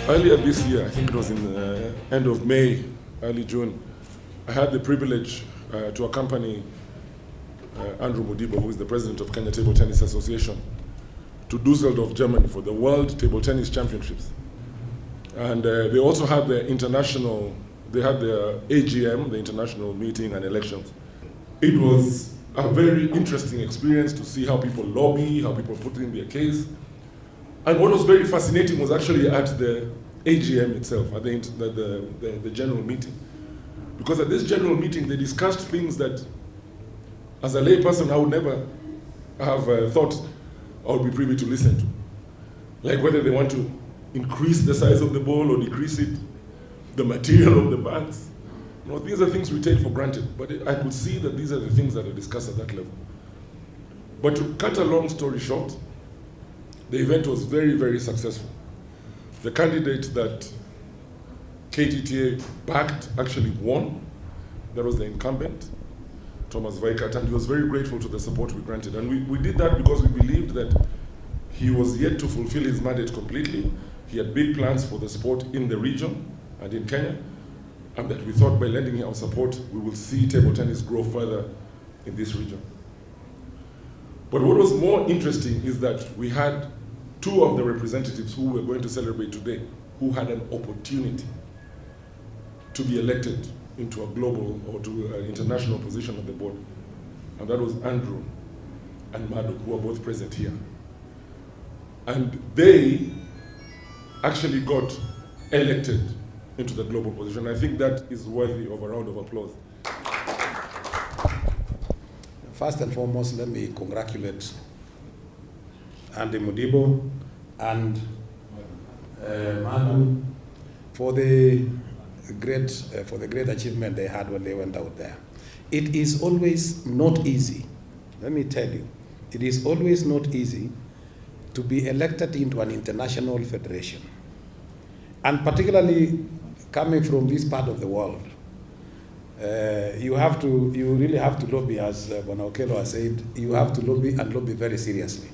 Earlier this year, I think it was in the end of May, early June, I had the privilege to accompany Andrew Mudibo, who is the president of Kenya Table Tennis Association, to Dusseldorf, Germany for the World Table Tennis Championships. And they also had their international, they had their AGM, the international meeting and elections. It was a very interesting experience to see how people lobby, how people put in their case. And what was very fascinating was actually at the AGM itself, at the general meeting. Because at this general meeting, they discussed things that, as a layperson, I would never have thought I would be privy to listen to. Like whether they want to increase the size of the ball or decrease it, the material of the bats. You know, these are things we take for granted, but I could see that these are the things that are discussed at that level. But to cut a long story short, the event was very, very successful. The candidate that KTTA backed actually won. That was the incumbent, Thomas Weikert, and he was very grateful to the support we granted. And we did that because we believed that he was yet to fulfill his mandate completely. He had big plans for the sport in the region and in Kenya, and that we thought by lending him our support, we will see table tennis grow further in this region. But what was more interesting is that we had two of the representatives who we're going to celebrate today who had an opportunity to be elected into a global or to an international position on the board. And that was Andrew and Madhu, who are both present here. And they actually got elected into the global position. I think that is worthy of a round of applause. First and foremost, let me congratulate Andy Mudibo and Madhu for the great achievement they had when they went out there. It is always not easy. Let me tell you, it is always not easy to be elected into an international federation, and particularly coming from this part of the world. You really have to lobby, as Bonakelo has said. You have to lobby and lobby very seriously,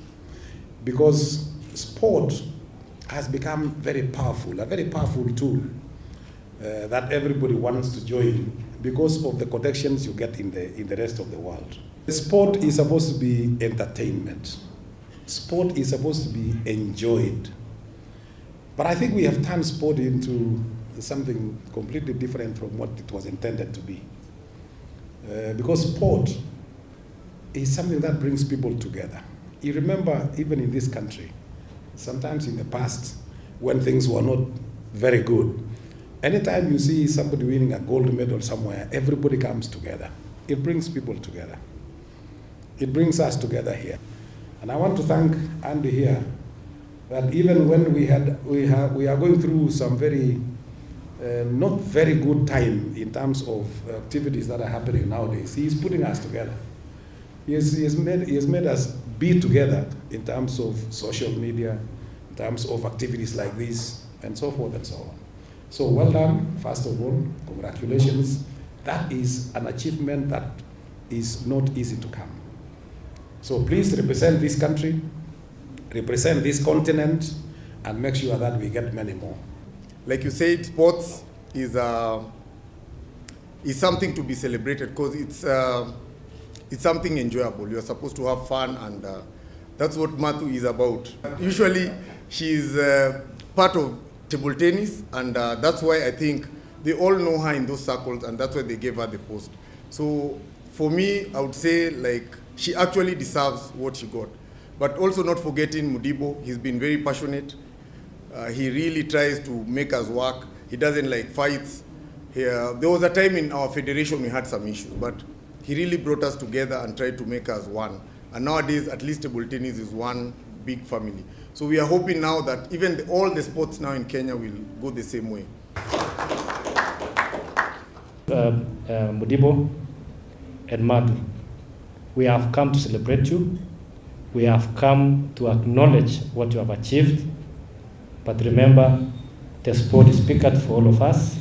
because sport has become very powerful, a very powerful tool that everybody wants to join because of the connections you get in the rest of the world. Sport is supposed to be entertainment. Sport is supposed to be enjoyed. But I think we have turned sport into something completely different from what it was intended to be. Because sport is something that brings people together. You remember, even in this country, sometimes in the past, when things were not very good, anytime you see somebody winning a gold medal somewhere, everybody comes together. It brings people together. It brings us together here. And I want to thank Andy here that even when we are going through some very not very good time in terms of activities that are happening nowadays, he is putting us together. He has made us be together in terms of social media, in terms of activities like this, and so forth and so on. So well done, first of all, congratulations. That is an achievement that is not easy to come. So please represent this country, represent this continent, and make sure that we get many more. Like you said, sports is something to be celebrated because it's something enjoyable. You're supposed to have fun, and that's what Madhu is about. Usually, she's part of table tennis, and that's why I think they all know her in those circles, and that's why they gave her the post. So for me, I would say like she actually deserves what she got. But also not forgetting Mudibo, he's been very passionate. He really tries to make us work. He doesn't like fights. There was a time in our federation we had some issues, but he really brought us together and tried to make us one. And nowadays, at least table tennis is one big family. So we are hoping now that even all the sports now in Kenya will go the same way. Mudibo and Madhu, we have come to celebrate you. We have come to acknowledge what you have achieved. But remember, the sport is bigger for all of us.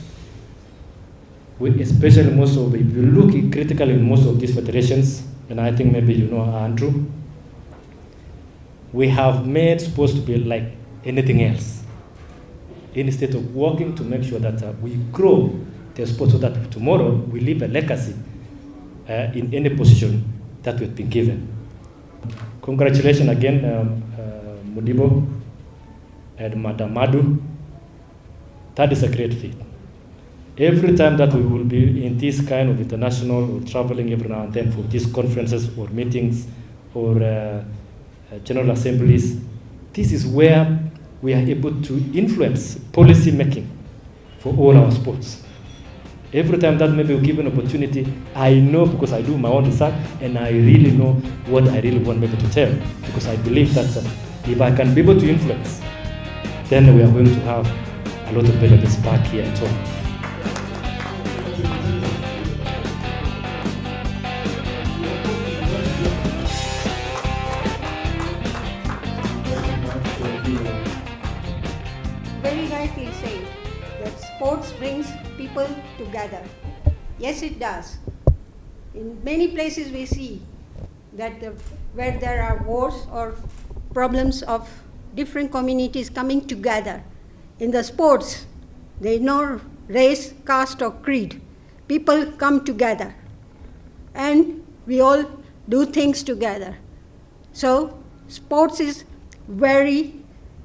Especially if you look critically in most of these federations, and I think maybe you know Andrew, we have made sports to be like anything else. instead of working to make sure that we grow the sport so that tomorrow we leave a legacy in any position that we've been given. Congratulations again, Mudibo and Madam Madhu. That is a great feat. Every time that we will be in this kind of international or traveling every now and then for these conferences or meetings or general assemblies, this is where we are able to influence policy making for all our sports. Every time that maybe we give an opportunity, I know because I do my own research and I really know what I really want maybe to tell, because I believe that if I can be able to influence, then we are going to have a lot of benefits back here at home. Very rightly said that sports brings people together. Yes, it does. In many places we see that where there are wars or problems of different communities coming together, in the sports, there is no race, caste or creed. People come together and we all do things together. So sports is very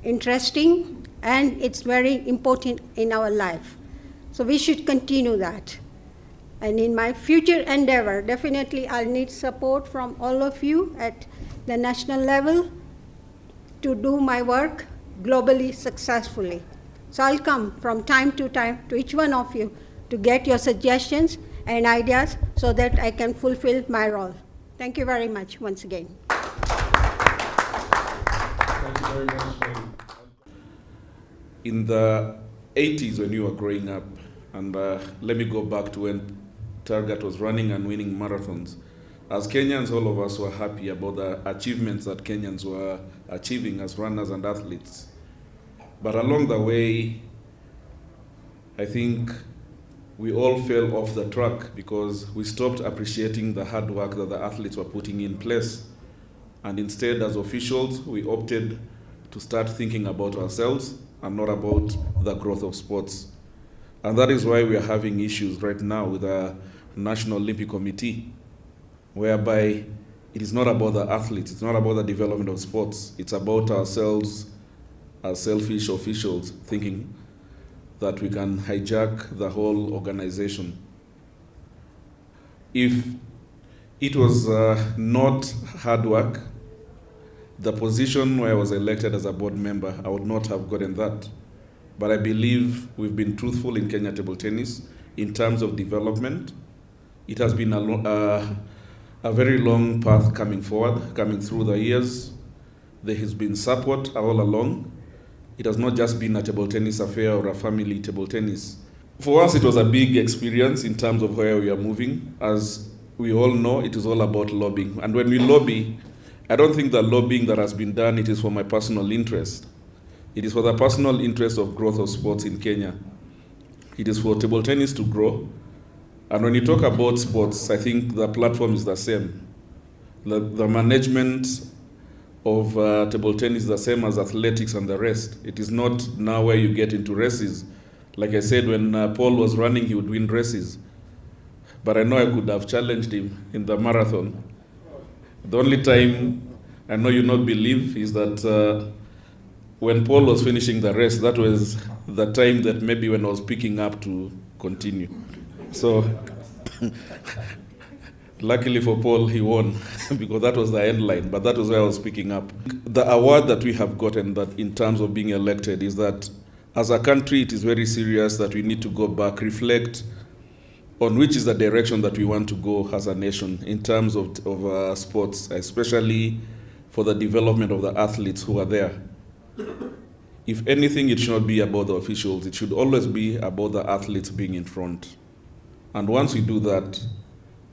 interesting and it's very important in our life. So we should continue that. And in my future endeavor, definitely I'll need support from all of you at the national level to do my work globally successfully. So I'll come from time to each one of you to get your suggestions and ideas so that I can fulfill my role. Thank you very much once again. Thank you very much, Madhu. In the 80s when you were growing up, and let me go back to when Target was running and winning marathons. As Kenyans, all of us were happy about the achievements that Kenyans were achieving as runners and athletes. But along the way, I think we all fell off the track because we stopped appreciating the hard work that the athletes were putting in place. And instead, as officials, we opted to start thinking about ourselves and not about the growth of sports. And that is why we are having issues right now with the National Olympic Committee, whereby it is not about the athletes, it's not about the development of sports, it's about ourselves as selfish officials thinking that we can hijack the whole organization. If it was not hard work, the position where I was elected as a board member, I would not have gotten that. But I believe we've been truthful in Kenya table tennis in terms of development. It has been a very long path coming forward, coming through the years. There has been support all along. It has not just been a table tennis affair or a family table tennis. For us, it was a big experience in terms of where we are moving. As we all know, it is all about lobbying. And when we lobby, I don't think the lobbying that has been done, it is for my personal interest. It is for the personal interest of growth of sports in Kenya. It is for table tennis to grow. And when you talk about sports, I think the platform is the same. The management of table tennis is the same as athletics and the rest. It is not now where you get into races. Like I said, when Paul was running, he would win races. But I know I could have challenged him in the marathon. The only time I know you not believe is that when Paul was finishing the race, that was the time that maybe when I was picking up to continue. So luckily for Paul, he won because that was the end line, but that was where I was picking up. The award that we have gotten that in terms of being elected is that as a country, it is very serious that we need to go back, reflect on which is the direction that we want to go as a nation in terms of sports, especially for the development of the athletes who are there. If anything, it should not be about the officials. It should always be about the athletes being in front. And once we do that,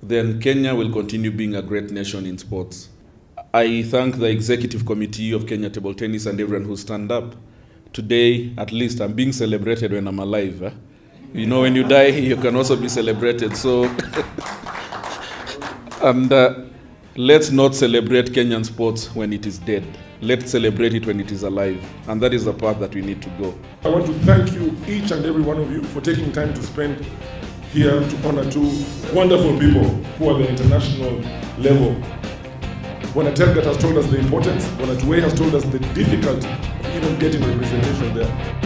then Kenya will continue being a great nation in sports. I thank the executive committee of Kenya Table Tennis and everyone who stand up. Today, at least, I'm being celebrated when I'm alive. Eh? You know, when you die, you can also be celebrated. So, and let's not celebrate Kenyan sports when it is dead. Let's celebrate it when it is alive. And that is the path that we need to go. I want to thank you, each and every one of you, for taking time to spend here to honor two wonderful people who are the international level. Telgat has told us the importance, Tuwe has told us the difficulty of even getting representation there.